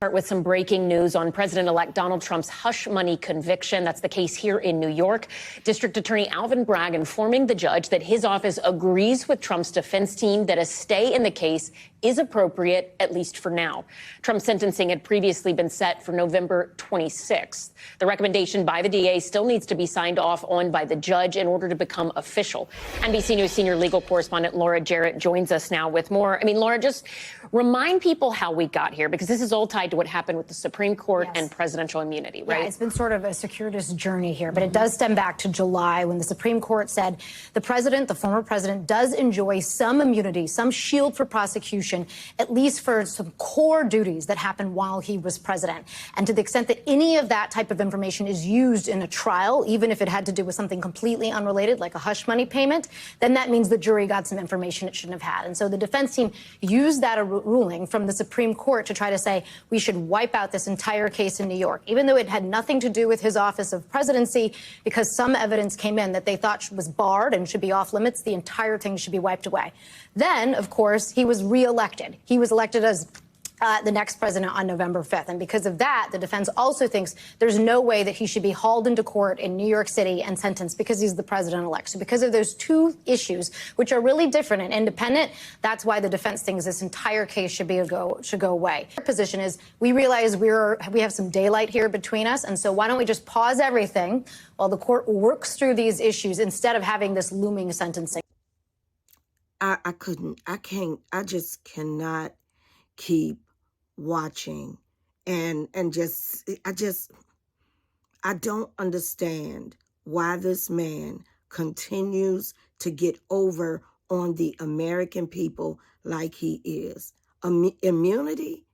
Start with some breaking news on President-elect Donald Trump's hush money conviction. That's the case here in New York. District Attorney Alvin Bragg informing the judge that his office agrees with Trump's defense team that a stay in the case is appropriate, at least for now. Trump's sentencing had previously been set for November 26th. The recommendation by the DA still needs to be signed off on by the judge in order to become official. NBC News senior legal correspondent Laura Jarrett joins us now with more. Laura, just remind people how we got here, because this is all tied to what happened with the Supreme Court and presidential immunity, right? Yeah, it's been sort of a circuitous journey here, but it does stem back to July when the Supreme Court said the president, the former president, does enjoy some immunity, some shield for prosecution, at least for some core duties that happened while he was president. And to the extent that any of that type of information is used in a trial, even if it had to do with something completely unrelated, like a hush money payment, then that means the jury got some information it shouldn't have had. And so the defense team used that ruling from the Supreme Court to try to say we should wipe out this entire case in New York, even though it had nothing to do with his office of presidency, because some evidence came in that they thought was barred and should be off limits. The entire thing should be wiped away. Then, of course, he was reelected. He was elected as the next president on November 5th. And because of that, the defense also thinks there's no way that he should be hauled into court in New York City and sentenced because he's the president-elect. So because of those two issues, which are really different and independent, that's why the defense thinks this entire case should go away. Our position is we realize we have some daylight here between us. And so why don't we just pause everything while the court works through these issues instead of having this looming sentencing? I just cannot keep watching and I don't understand why this man continues to get over on the American people like he is. Immunity,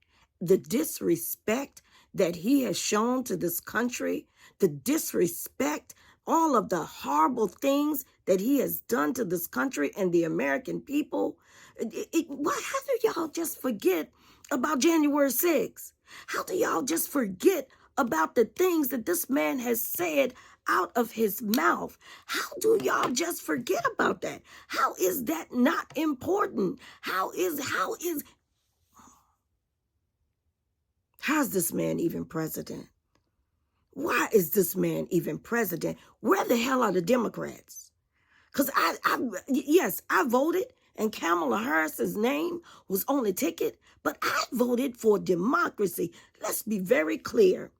the disrespect that he has shown to this country, the disrespect, all of the horrible things that he has done to this country and the American people. How do y'all just forget about January 6th? How do y'all just forget about the things that this man has said out of his mouth? How do y'all just forget about that? How is that not important? How's this man even president? Why is this man even president? Where the hell are the Democrats? Because I voted and Kamala Harris's name was on the ticket, but I voted for democracy. Let's be very clear.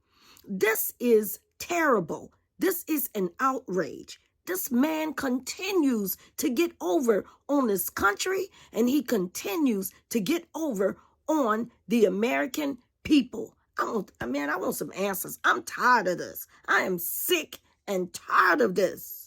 This is terrible. This is an outrage. This man continues to get over on this country, and he continues to get over on the American people. I want some answers. I'm tired of this. I am sick and tired of this.